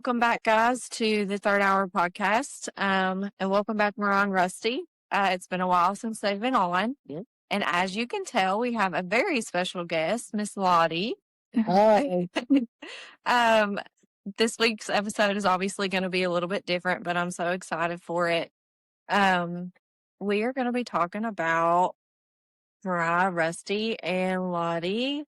Welcome back, guys, to the Third Hour podcast. And welcome back, Mariah and Rusty. It's been a while since they've been on. Yep. And as you can tell, we have a very special guest, Miss Lottie. Hi. Um, this week's episode is obviously going to be a little bit different, but I'm so excited for it. We are going to be talking about Mariah, Rusty, and Lottie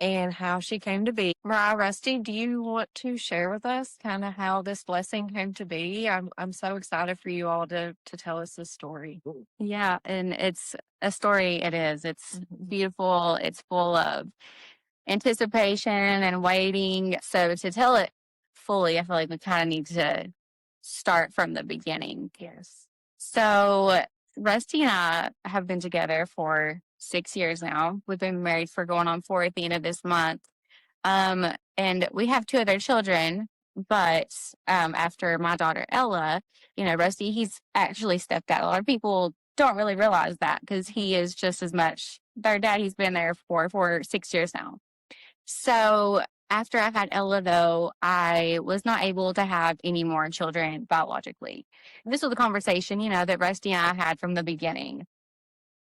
and how she came to be. Mariah, Rusty, do you want to share with us kind of how this blessing came to be? I'm so excited for you all to tell us this story. Yeah, and it's a story. It is. It's beautiful. It's full of anticipation and waiting. So to tell it fully, I feel like we kind of need to start from the beginning. Yes. So Rusty and I have been together for 6 years now. We've been married for going on 4 at the end of this month. And we have 2 other children, but after my daughter Ella, Rusty, he's actually stepped out. A lot of people don't really realize that because he is just as much their dad. He's been there for 6 years now. So after I had Ella, though, I was not able to have any more children biologically. This was a conversation, that Rusty and I had from the beginning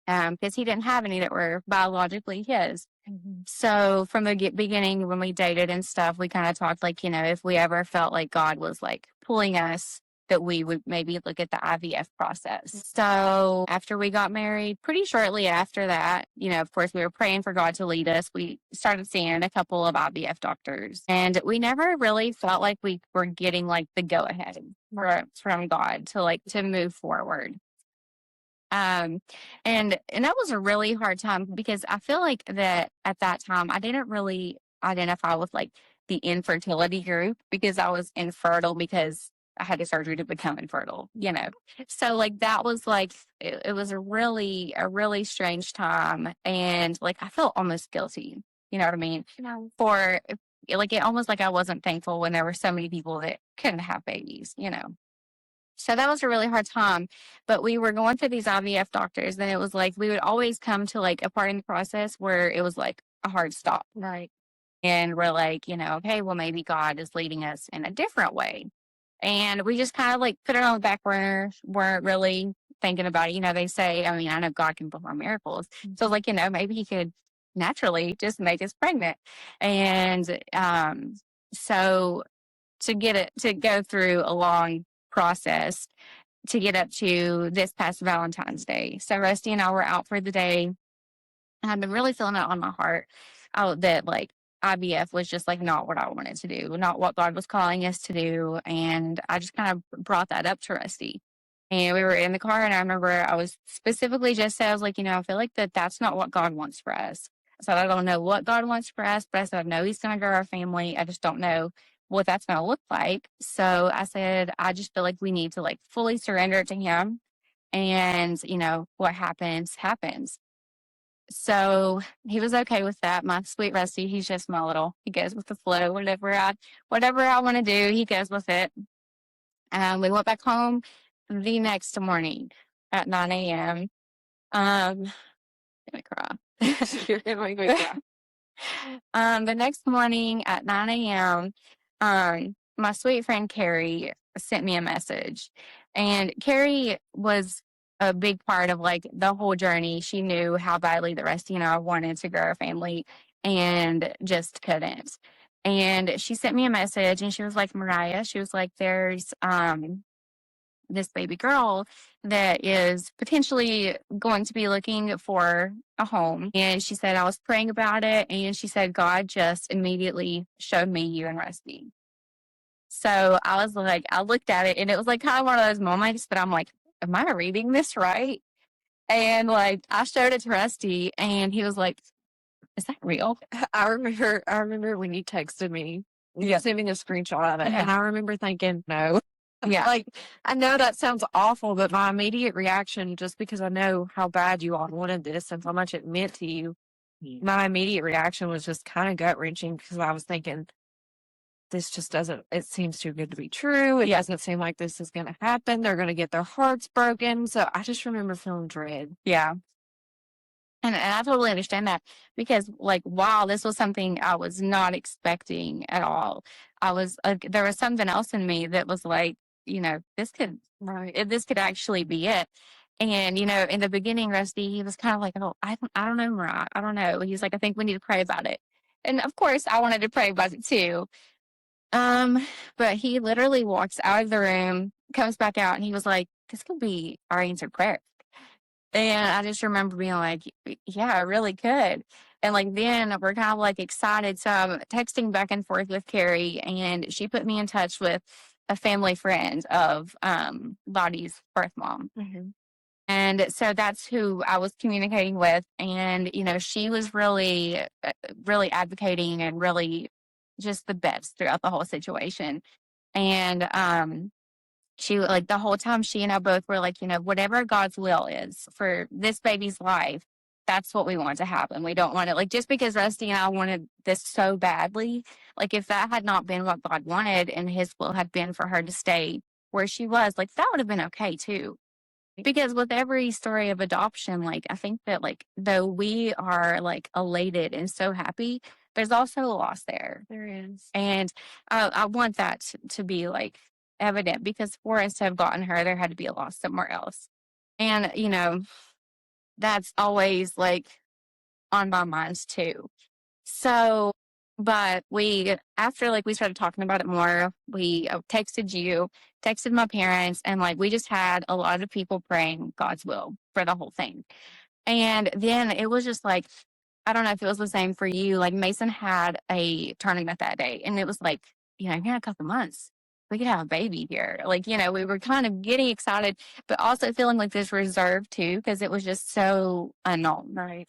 because he didn't have any that were biologically his. So from the beginning, when we dated and stuff, we kind of talked if we ever felt like God was pulling us, that we would maybe look at the IVF process. So after we got married, pretty shortly after that, of course, we were praying for God to lead us. We started seeing a couple of IVF doctors, and we never really felt like we were getting the go ahead from God to move forward. And that was a really hard time because I feel like that at that time I didn't really identify with the infertility group because I was infertile because I had a surgery to become infertile, So that was it was a really strange time, and I felt almost guilty. You know what I mean? For it almost I wasn't thankful when there were so many people that couldn't have babies, So that was a really hard time, but we were going through these IVF doctors, and it was we would always come to a part in the process where it was a hard stop. Right. And we're okay, well, maybe God is leading us in a different way. And we just kind of put it on the back burner, weren't really thinking about it. They say, I know God can perform miracles. So maybe he could naturally just make us pregnant. And so to go through a long process to get up to this past Valentine's Day. So Rusty and I were out for the day, and I've been really feeling it on my heart that IVF was just not what I wanted to do, not what God was calling us to do. And I just kind of brought that up to Rusty. And we were in the car, and I remember I was specifically just said, I was I feel like that's not what God wants for us. So I don't know what God wants for us, but I said, I know he's going to grow our family. I just don't know what that's going to look like. So I said, I just feel like we need to fully surrender it to him. And, what happens. So he was okay with that. My sweet Rusty, he's just my little, he goes with the flow. Whatever I want to do, he goes with it. We went back home the next morning at 9 a.m. I'm gonna cry. You're going to make me cry. The next morning at 9 a.m., my sweet friend Carrie sent me a message, and Carrie was a big part of the whole journey. She knew how badly that Rusty and I wanted to grow our family and just couldn't. And she sent me a message, and she was like, Mariah, she was like, there's this baby girl that is potentially going to be looking for a home. And she said, I was praying about it, and she said, God just immediately showed me you and Rusty. So I was I looked at it, and it was kind of one of those moments that I'm like, am I reading this right? And I showed it to Rusty, and he was like, is that real? I remember when you texted me, you sent me a screenshot of it, and I remember thinking, no. Yeah. I know that sounds awful, but my immediate reaction, just because I know how bad you all wanted this and how much it meant to you, my immediate reaction was just kind of gut wrenching because I was thinking, this just doesn't, it seems too good to be true. It doesn't seem like this is going to happen. They're going to get their hearts broken. So I just remember feeling dread. Yeah. And I totally understand that because, like, wow, this was something I was not expecting at all. There was something else in me that was like, this could actually be it. And, in the beginning, Rusty, he was kind of like, oh, I don't know, Mariah. I don't know. He's like, I think we need to pray about it. And of course, I wanted to pray about it too. But he literally walks out of the room, comes back out, and he was like, this could be our answered prayer. And I just remember being like, yeah, I really could. And like then we're kind of like excited. So I'm texting back and forth with Carrie, and she put me in touch with a family friend of Lottie's birth mom. Mm-hmm. And so that's who I was communicating with. And, she was really, really advocating and really just the best throughout the whole situation. And she, like, the whole time, she and I both were like, whatever God's will is for this baby's life, that's what we want to happen. We don't want it, like, just because Rusty and I wanted this so badly, like, if that had not been what God wanted and his will had been for her to stay where she was, like, that would have been okay too. Because with every story of adoption, like, I think that, like, though we are, like, elated and so happy, there's also a loss there. There is. And I want that to be, like, evident, because for us to have gotten her, there had to be a loss somewhere else. And, that's always, like, on my minds too. So, but after, like, we started talking about it more, we texted you, texted my parents, and, like, we just had a lot of people praying God's will for the whole thing. And then it was just like, I don't know if it was the same for you. Like, Mason had a tournament that day, and it was like, in a couple months, we could have a baby here. Like, we were kind of getting excited, but also feeling like this reserve too, because it was just so unknown. Right.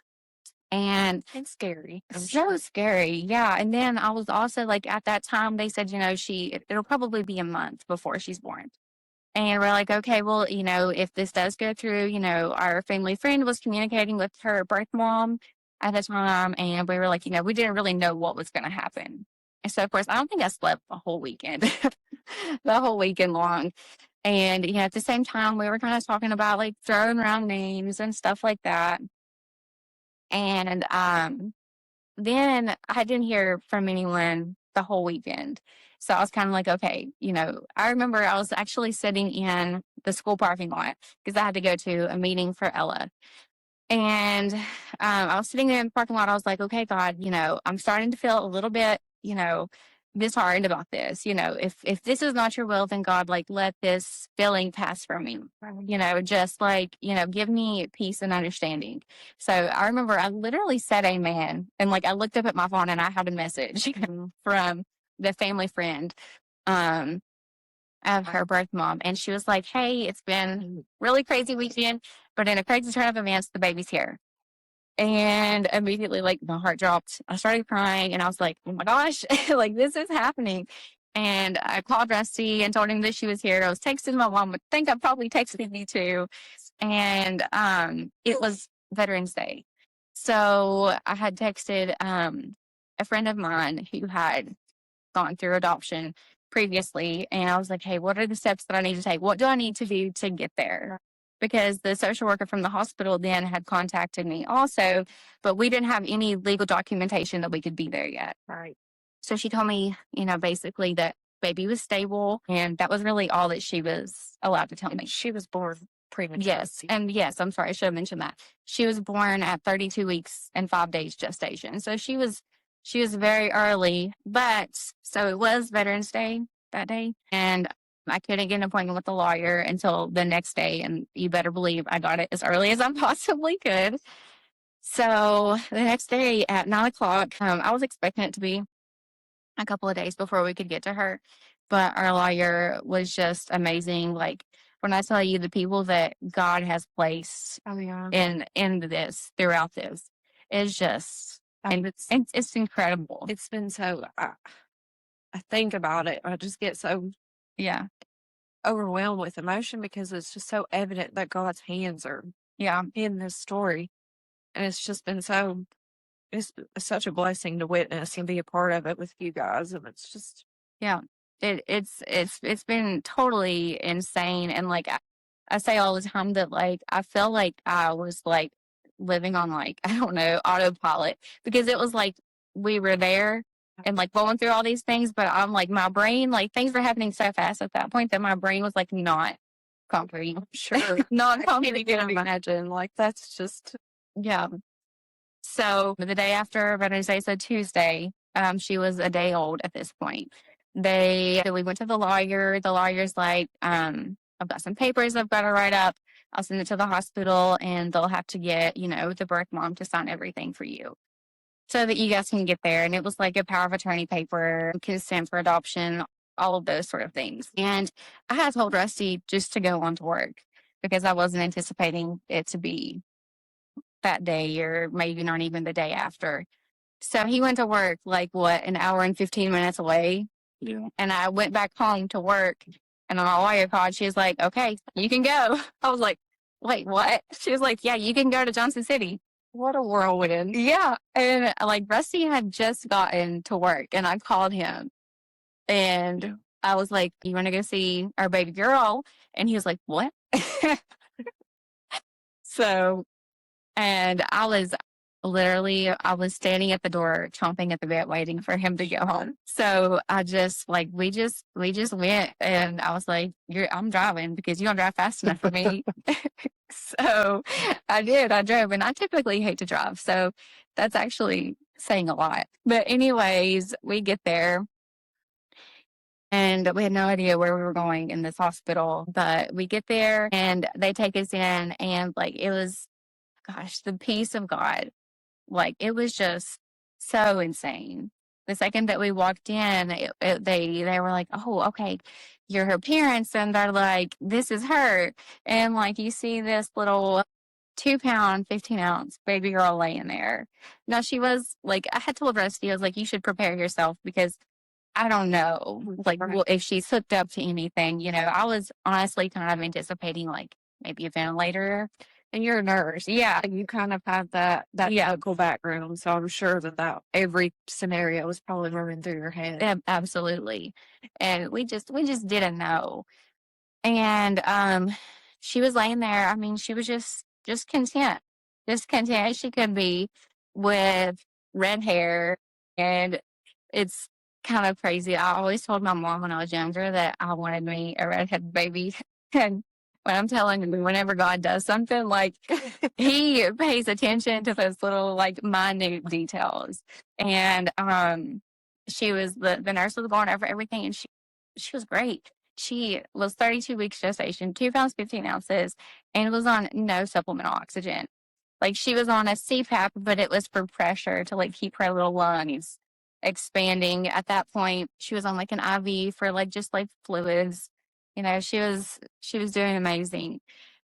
And it's scary. So scary. Yeah. And then I was also like, at that time, they said, it'll probably be a month before she's born. And we're like, okay, well, if this does go through, our family friend was communicating with her birth mom at the time. And we were like, we didn't really know what was going to happen. And so, of course, I don't think I slept the whole weekend, the whole weekend long. And, at the same time, we were kind of talking about, like, throwing around names and stuff like that. And then I didn't hear from anyone the whole weekend. So I was kind of like, okay, I remember I was actually sitting in the school parking lot because I had to go to a meeting for Ella. And I was sitting there in the parking lot. I was like, okay, God, I'm starting to feel a little bit, disheartened about this. If this is not your will, then God, like, let this feeling pass from me. Just like, give me peace and understanding. So I remember I literally said amen. And, like, I looked up at my phone and I had a message from the family friend of her birth mom. And she was like, hey, it's been really crazy weekend, but in a crazy turn of events, the baby's here. And immediately, like, my heart dropped. I started crying and I was like, oh my gosh, like, this is happening. And I called Rusty and told him that she was here. I was texting my mom. I think I probably texted me too. And it was Veterans Day. So I had texted a friend of mine who had gone through adoption previously. And I was like, hey, what are the steps that I need to take? What do I need to do to get there? Because the social worker from the hospital then had contacted me also, but we didn't have any legal documentation that we could be there yet. Right. So she told me, basically that baby was stable, and that was really all that she was allowed to tell me. She was born premature. Yes. And yes, I'm sorry, I should have mentioned that. She was born at 32 weeks and 5 days gestation. So she was very early, but so it was Veterans Day that day. And I couldn't get an appointment with the lawyer until the next day. And you better believe I got it as early as I possibly could. So the next day at 9:00, I was expecting it to be a couple of days before we could get to her. But our lawyer was just amazing. Like, when I tell you the people that God has placed in this, throughout this, is just, and it's incredible. It's been so, I think about it, I just get so overwhelmed with emotion because it's just so evident that God's hands are in this story. And it's just been it's such a blessing to witness and be a part of it with you guys. And it's just, it's been totally insane. And, like, I say all the time that, like, I feel like I was, like, living on like, I don't know, autopilot, because it was like we were there and like going through all these things, but I'm like, my brain, like things were happening so fast at that point that my brain was like not comprehending. Sure. Not I can't even comprehending. imagine. Like, that's just, Yeah. So the day after Veterans Day, so Tuesday, she was a day old at this point. So we went to the lawyer. The lawyer's like, I've got some papers I've got to write up. I'll send it to the hospital and they'll have to get, the birth mom to sign everything for you so that you guys can get there. And it was like a power of attorney paper, consent for adoption, all of those sort of things. And I had told Rusty just to go on to work because I wasn't anticipating it to be that day or maybe not even the day after. So he went to work like an hour and 15 minutes away. Yeah. And I went back home to work and my lawyer called. She was like, okay, you can go. I was like, wait, what? She was like, yeah, you can go to Johnson City. what a whirlwind. Yeah. And like Rusty had just gotten to work and I called him and I was like, you want to go see our baby girl? And he was like, what? So, and I was standing at the door, chomping at the bit, waiting for him to go home. So I just we just went, and I was like, I'm driving because you don't drive fast enough for me. So I did. I drove, and I typically hate to drive, so that's actually saying a lot. But anyways, we get there. And we had no idea where we were going in this hospital, but we get there and they take us in, and like it was, gosh, the peace of God. Like, it was just so insane. The second that we walked in, they were like, oh, okay, you're her parents. And they're like, this is her. And like, you see this little 2-pound, 15-ounce baby girl laying there. Now, she was like, I had told Rusty, I was like, you should prepare yourself because I don't know, like, well, if she's hooked up to anything. I was honestly kind of anticipating like maybe a ventilator. And you're a nurse. Yeah. You kind of have that medical background. So I'm sure that every scenario was probably running through your head. Absolutely. And we just didn't know. And she was laying there. I mean, she was just content. Just content as she could be with red hair. And it's kind of crazy. I always told my mom when I was younger that I wanted me a redhead baby. And when I'm telling you, whenever God does something, like he pays attention to those little like minute details. And she was the nurse was going over everything, and she was great. She was 32 weeks gestation, 2 pounds 15 ounces, and was on no supplemental oxygen. Like she was on a CPAP, but it was for pressure to like keep her little lungs expanding. At that point, she was on like an IV for like just like fluids. She was doing amazing.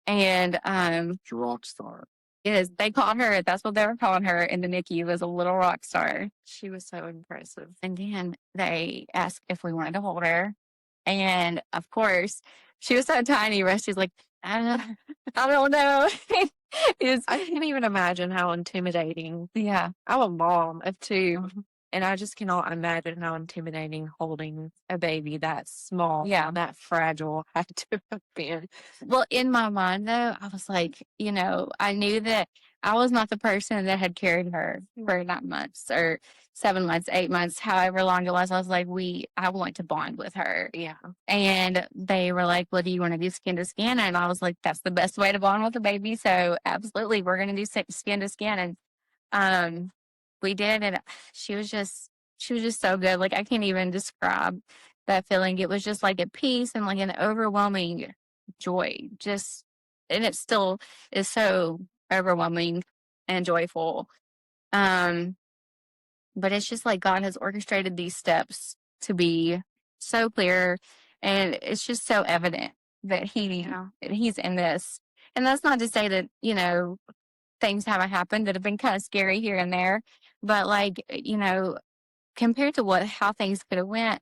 And She's a rock star. yes, they called her, that's what they were calling her in the NICU, was a little rock star. She was so impressive. And then they asked if we wanted to hold her. And of course, she was so tiny. Rusty's like, I don't know. I can't even imagine how intimidating. Yeah. I'm a mom of 2, and I just cannot imagine how intimidating holding a baby that small, Yeah. that fragile had to have been. Well, in my mind, though, I was like, I knew that I was not the person that had carried her for 9 months or 7 months, 8 months, however long it was. I was like, I want to bond with her. Yeah. And they were like, well, do you want to do skin to skin? And I was like, that's the best way to bond with a baby. So absolutely, we're going to do skin to skin. And we did. And she was just so good. Like, I can't even describe that feeling. It was just like a peace and like an overwhelming joy. And it still is so overwhelming and joyful. But it's just like God has orchestrated these steps to be so clear, and it's just so evident that he's in this. And that's not to say that, things haven't happened that have been kind of scary here and there, but like, compared to how things could have went,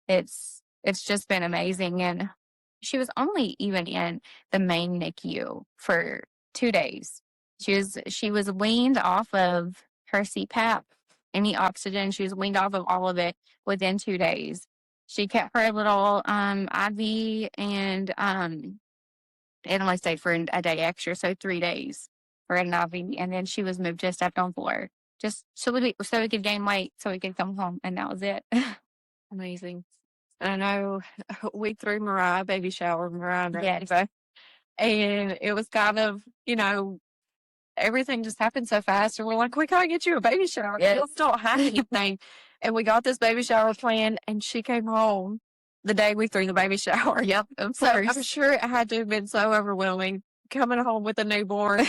it's just been amazing. And she was only even in the main NICU for 2 days. She was weaned off of her CPAP, any oxygen. She was weaned off of all of it within 2 days. She kept her little IV, and it only stayed for a day extra, so 3 days. for an IV, and then she was moved to a step-down floor just so we could gain weight so we could come home, and that was it. Amazing. I know we threw Mariah a baby shower, Mariah and Yes. Rusty, and it was kind of, everything just happened so fast, and we're like, we gotta get you a baby shower. Yes. We don't have anything. And we got this baby shower planned, and she came home the day we threw the baby shower. Yep, of So I'm course. sure it had to have been so overwhelming coming home with a newborn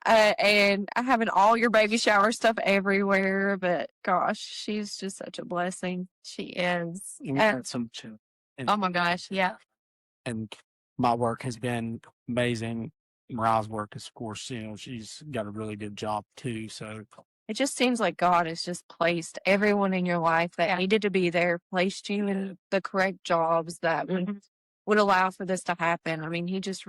and having all your baby shower stuff everywhere. But gosh, she's just such a blessing. She is. We had some too. Oh my gosh, yeah. And my work has been amazing. Mariah's work is, of course, she's got a really good job too. So It just seems like God has just placed everyone in your life that Yeah. needed to be there, placed you in the correct jobs that would allow for this to happen. I mean, he's just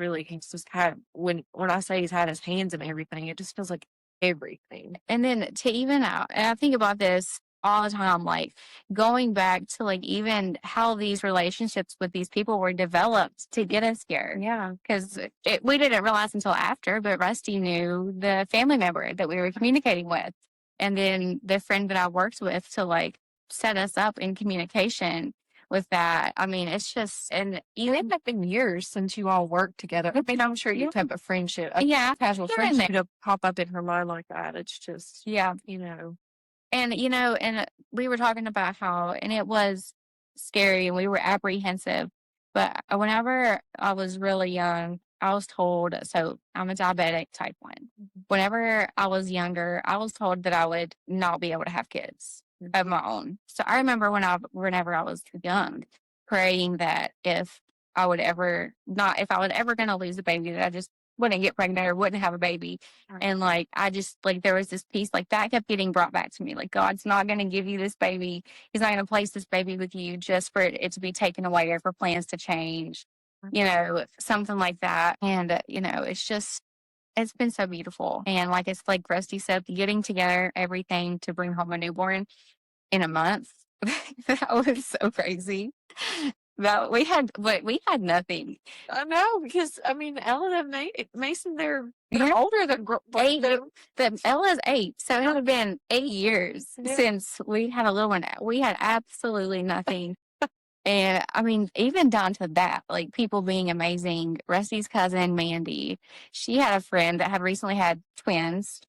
had, when I say he's had his hands in everything, it just feels like everything. And then to even out, and I think about this all the time, like going back to like even how these relationships with these people were developed to get us here. Yeah. Because we didn't realize until after, but Rusty knew the family member that we were communicating with. And then the friend that I worked with to like set us up in communication with that. I mean, it's just, and It had been years since you all worked together. I mean, I'm sure you have a friendship, a yeah, casual they're in friendship to pop up in her mind like that. It's just, yeah. And, and we were talking about how, and it was scary and we were apprehensive. But whenever I was really young, I was told, so I'm a diabetic type 1. Whenever I was younger, I was told that I would not be able to have kids of my own. So I remember whenever I was young, praying that if I would ever going to lose a baby, that I just wouldn't get pregnant or wouldn't have a baby. And like, I just like, there was this piece like that kept getting brought back to me. Like, God's not going to give you this baby. He's not going to place this baby with you just for it to be taken away or for plans to change, something like that. And, it's been so beautiful. And like, it's like Rusty said, getting together everything to bring home a newborn in a month. That was so crazy. We had nothing. I know, because I mean, Ella and Mason, they're Yeah. older than 8. Ella's 8, so it had been 8 years since we had a little one. We had absolutely nothing. And I mean, even down to that, like people being amazing. Rusty's cousin Mandy, she had a friend that had recently had twins,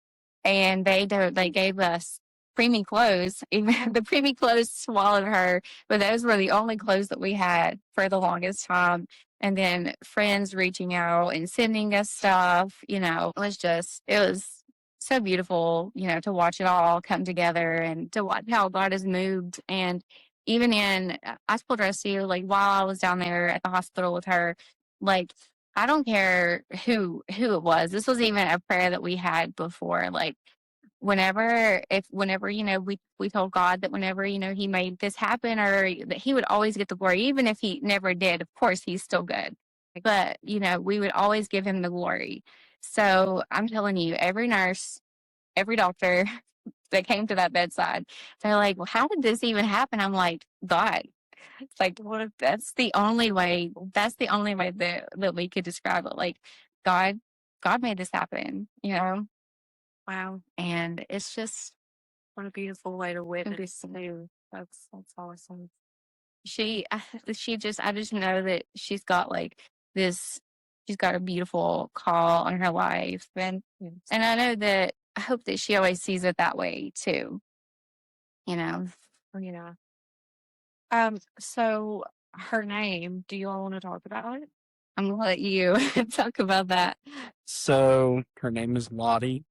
and they gave us preemie clothes. Even the preemie clothes swallowed her, but those were the only clothes that we had for the longest time. And then friends reaching out and sending us stuff, it was so beautiful, to watch it all come together and to watch how God has moved. And even I told Rusty, like, while I was down there at the hospital with her, like, I don't care who it was. This was even a prayer that we had before, like, whenever we told God that whenever he made this happen, or that he would always get the glory, even if he never did. Of course, he's still good, but we would always give him the glory. So I'm telling you, every nurse, every doctor that came to that bedside, they're like, well, how did this even happen? I'm like, God. It's like, what if that's the only way that we could describe it. Like, God made this happen, Wow. and it's just, What a beautiful way to witness too. That's awesome. I just know that she's got like this, she's got a beautiful call on her life. And I know that, I hope that she always sees it that way too. So her name, do you all want to talk about it? I'm going to let you talk about that. So her name is Lottie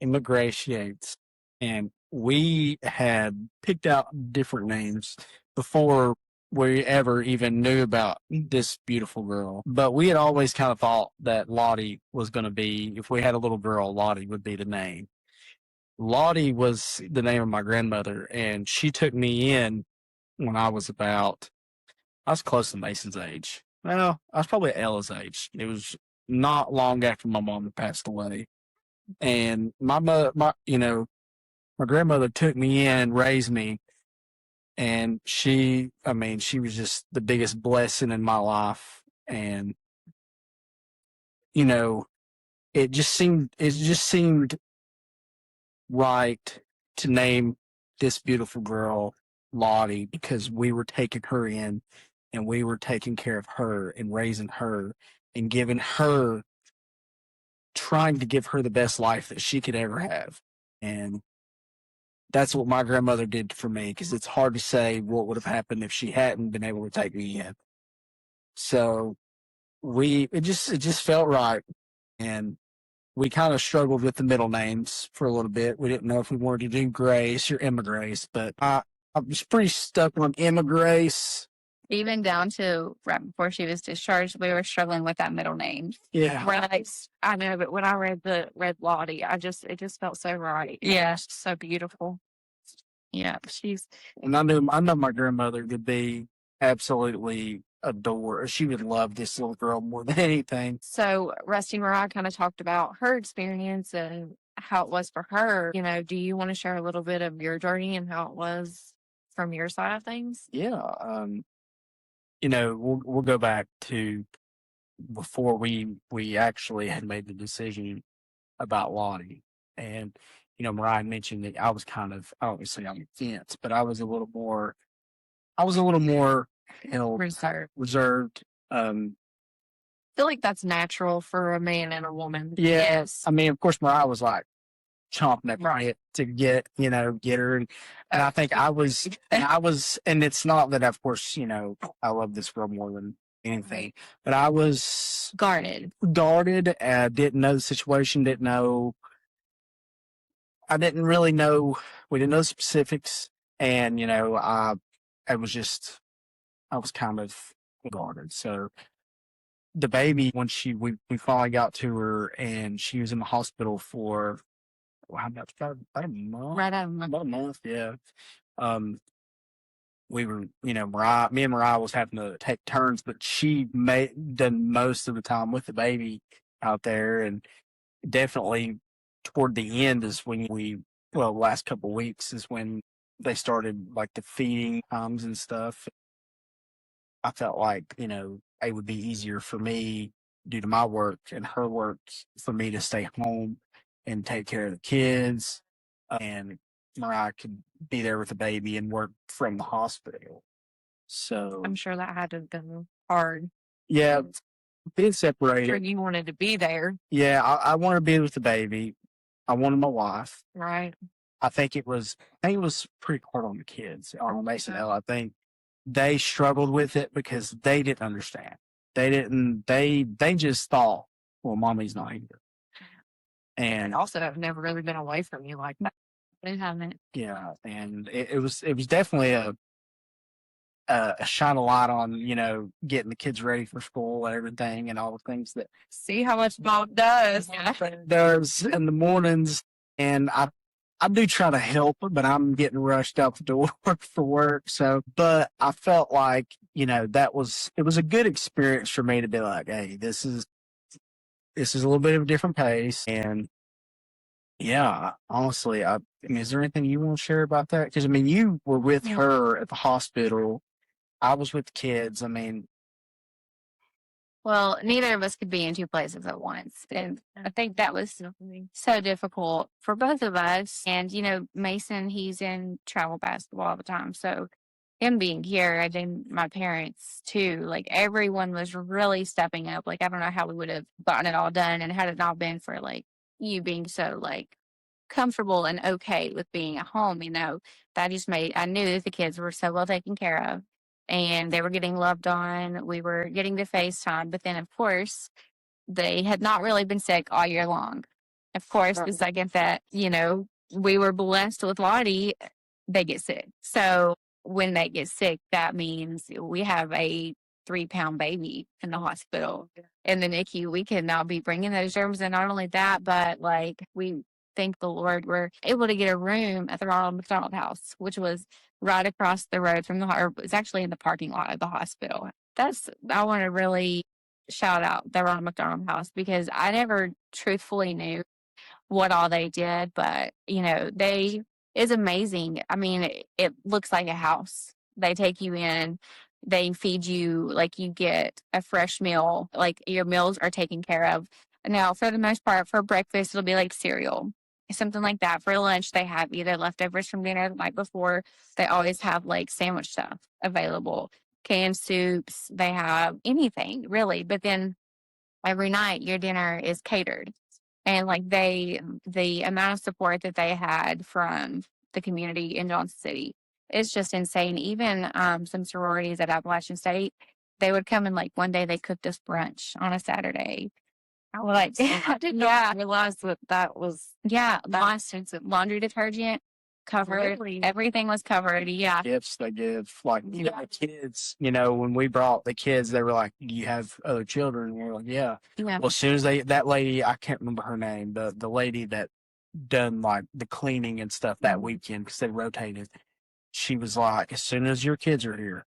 Immigraciates, and we had picked out different names before we ever even knew about this beautiful girl. But we had always kind of thought that Lottie was going to be, if we had a little girl, Lottie would be the name. Lottie was the name of my grandmother, and she took me in when I was close to Mason's age. Well, I was probably at Ella's age. It was not long after my mom had passed away. And my grandmother took me in and raised me. And she was just the biggest blessing in my life. And, it just seemed right to name this beautiful girl Lottie because we were taking her in and we were taking care of her and raising her and trying to give her the best life that she could ever have. And that's what my grandmother did for me because it's hard to say what would have happened if she hadn't been able to take me in. So it just felt right. And we kind of struggled with the middle names for a little bit. We didn't know if we wanted to do Grace or Emma Grace, but I was pretty stuck on Emma Grace. Even down to right before she was discharged, we were struggling with that middle name. Yeah. Right. I know, but when I read Lottie, it just felt so right. Yeah. So beautiful. Yeah. And I know my grandmother could be absolutely adore. She would love this little girl more than anything. So Rusty and Mariah kind of talked about her experience and how it was for her. You know, do you want to share a little bit of your journey and how it was from your side of things? Yeah. You know, we'll go back to before we actually had made the decision about Lottie. And, you know, Mariah mentioned that I was kind of, I don't want to say on the fence, but I was a little more, you know, reserved. I feel like that's natural for a man and a woman. Yeah. Yes. I mean, of course, Mariah was like chomping at my to get her. And I think and it's not that, of course, you know, I love this girl more than anything, but I was Guarded. Didn't know the situation, I didn't really know, we didn't know the specifics. And, you know, I was kind of guarded. So the baby, when we finally got to her and she was in the hospital for about a month. Right out of my About a month, yeah. We were, you know, me and Mariah was having to take turns, but she done most of the time with the baby out there. And definitely toward the end is when last couple of weeks is when they started like the feeding times and stuff. I felt like, you know, it would be easier for me due to my work and her work for me to stay home and take care of the kids. And Mariah could be there with the baby and work from the hospital. So I'm sure that had to have been hard. Yeah, being Sure, separated. you wanted to be there, Yeah, I wanted to be with the baby. I wanted my wife. right? I think it was pretty hard on the kids, on Mason L. I think they struggled with it because they didn't understand. They just thought, well, mommy's not here. And Also, I've never really been away from you like that. We haven't. yeah, and it was definitely a shine a light on, you know, getting the kids ready for school and everything and all the things that See how much Bob does. does in the mornings. And I do try to help, but I'm getting rushed out the door for work. So, but I felt like, you know, it was a good experience for me to be like, hey, this is a little bit of a different pace. And yeah, honestly, I mean, is there anything you want to share about that? Because I mean, you were with her at the hospital. I was with the kids. I mean, Well, neither of us could be in two places at once. And I think that was so difficult for both of us. And, you know, Mason, he's in travel basketball all the time. So him being here, and then my parents too, like everyone was really stepping up. Like, I don't know how we would have gotten it all done and had it not been for like you being so like comfortable and okay with being at home, you know, that just I knew that the kids were so well taken care of and they were getting loved on. We were getting to FaceTime, but then of course they had not really been sick all year long. Of course, the second that, you know, we were blessed with Lottie, they get sick. So when they get sick, that means we have a 3-pound baby in the hospital in the NICU. We could not be bringing those germs. And not only that, but like we thank the Lord, we're able to get a room at the Ronald McDonald House, which was right across the road from it's actually in the parking lot of the hospital. I want to really shout out the Ronald McDonald House because I never truthfully knew what all they did, but you know, it's amazing. I mean, it looks like a house. They take you in, they feed you, like you get a fresh meal, like your meals are taken care of. Now, for the most part, for breakfast, it'll be like cereal, something like that. For lunch, they have either leftovers from dinner the night before. They always have like sandwich stuff available, canned soups. They have anything really. But then every night, your dinner is catered. And like the amount of support that they had from the community in Johnson City is just insane. Even some sororities at Appalachian State, they would come and like one day they cooked us brunch on a Saturday. I was like, I did not realize that was nonsense. Laundry detergent covered, everything was covered. Yeah, Gifts they give, like, you know, the kids, you know, when we brought the kids, they were like, "Do you have other children?" And we're like, yeah. Well, as soon as that lady, I can't remember her name, the lady that done like the cleaning and stuff that weekend, because they rotated, she was like, as soon as your kids are here,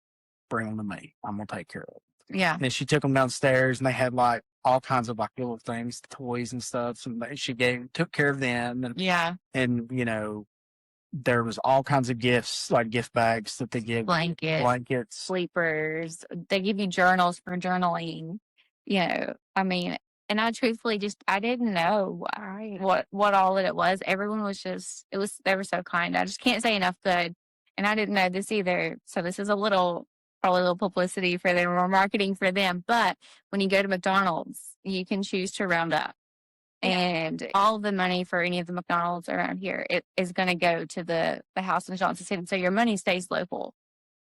bring them to me. I'm going to take care of it. Yeah. And then she took them downstairs, and they had like all kinds of like little things, toys and stuff. And she took care of them. And, you know, there was all kinds of gifts, like gift bags that they give, blankets, sleepers. They give you journals for journaling. You know, I mean, and I truthfully I didn't know what all that it was. Everyone was they were so kind. I just can't say enough good. And I didn't know this either. So this is probably a little publicity for them or marketing for them. But when you go to McDonald's, you can choose to round up. And all the money for any of the McDonald's around here, it is going to go to the house in Johnson City. So your money stays local.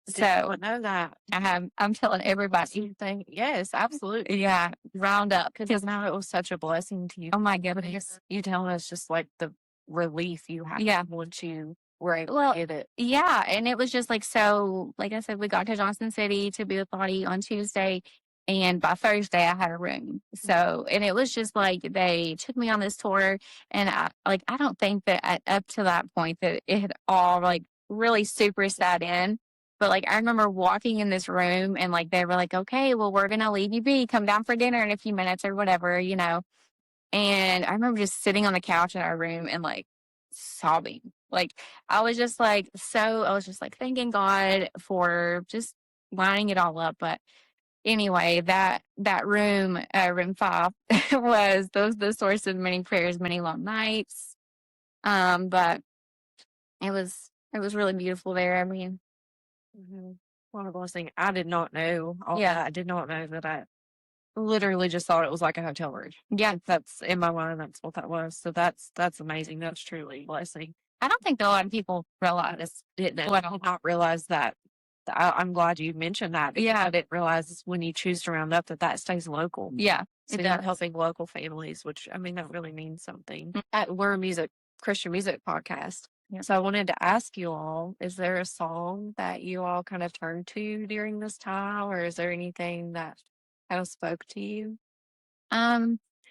So I know that. I'm telling everybody. Yes, absolutely. Yeah, round up. Because now it was such a blessing to you. Oh my goodness. You telling us just like the relief you had once you were able to get it. Yeah, and it was just like, so, like I said, we got to Johnson City to be with Lottie on Tuesday. And by Thursday, I had a room. So, and it was just like they took me on this tour, and I don't think that up to that point that it had all like really super sat in. But like I remember walking in this room, and like they were like, "Okay, well, we're gonna leave you be. Come down for dinner in a few minutes or whatever, you know." And I remember just sitting on the couch in our room and like sobbing. Like I was just like thanking God for just lining it all up, but. Anyway, that room, room 5, was the source of many prayers, many long nights. But it was really beautiful there. I mean, what a blessing. I did not know all that. I did not know that. I literally just thought it was like a hotel room. Yeah, that's in my mind. That's what that was. So that's amazing. That's truly a blessing. I don't think that a lot of people realize. Did not realize that. I'm glad you mentioned that. Yeah. I didn't realize when you choose to round up that stays local. Yeah. So you're helping local families, which, I mean, that really means something. We're a Christian music podcast. Yeah. So I wanted to ask you all, is there a song that you all kind of turn to during this time, or is there anything that kind of spoke to you?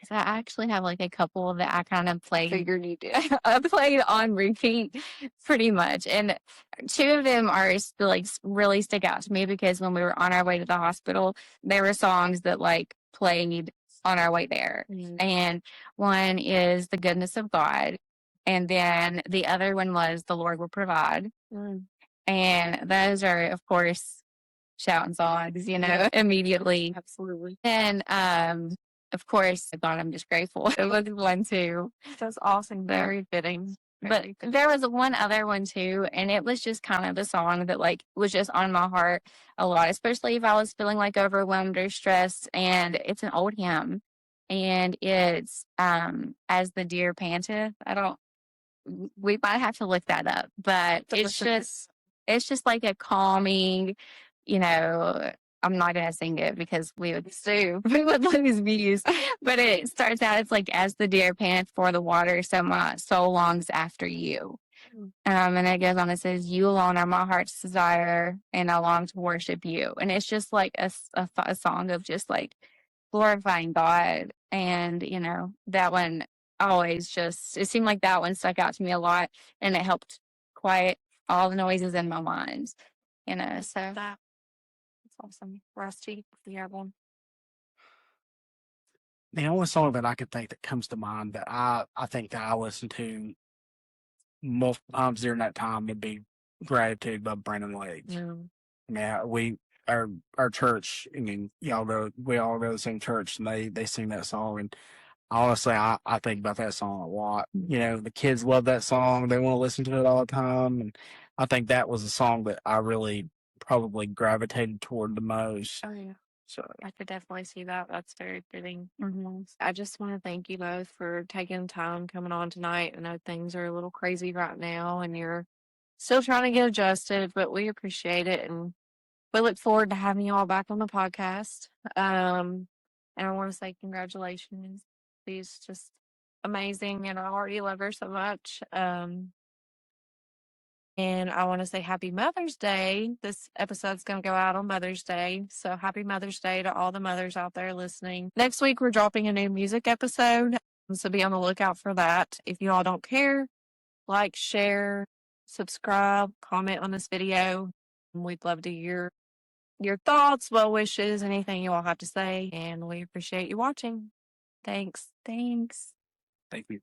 So I actually have like a couple that I kind of played. Figured you did. I played on repeat pretty much. And 2 of them are like really stick out to me because when we were on our way to the hospital, there were songs that like played on our way there. And one is The Goodness of God. And then the other one was The Lord Will Provide. And those are, of course, shouting songs, you know, immediately. Absolutely. And, of course, God, I'm just grateful. It was one too. That's awesome. Very fitting. But there was one other one too, and it was just kind of the song that like was just on my heart a lot, especially if I was feeling like overwhelmed or stressed. And it's an old hymn, and it's As the Deer Panteth. We might have to look that up, but it's just like a calming, you know. I'm not going to sing it because we would lose views. But it starts out, it's like, as the deer panteth for the water, so my soul longs after you. And it goes on, it says, you alone are my heart's desire, and I long to worship you. And it's just like a song of just like glorifying God. And, you know, that one always it seemed like that one stuck out to me a lot, and it helped quiet all the noises in my mind, you know, so. Awesome. Rusty, do you have one? The only song that I could think that comes to mind that I think that I listened to multiple times during that time would be Gratitude by Brandon Legs. Yeah, our church, I mean, we all go to the same church, and they sing that song, and honestly, I think about that song a lot. You know, the kids love that song. They want to listen to it all the time. And I think that was a song that I really probably gravitated toward the most. Oh, yeah. So I could definitely see that. That's very fitting. I just want to thank you both for taking time coming on tonight. I know things are a little crazy right now and you're still trying to get adjusted, but we appreciate it and we look forward to having you all back on the podcast. And I want to say congratulations. She's just amazing and I already love her so much. And I want to say happy Mother's Day. This episode's going to go out on Mother's Day. So happy Mother's Day to all the mothers out there listening. Next week, we're dropping a new music episode. So be on the lookout for that. If you all don't care, like, share, subscribe, comment on this video. We'd love to hear your thoughts, well wishes, anything you all have to say. And we appreciate you watching. Thanks. thank you.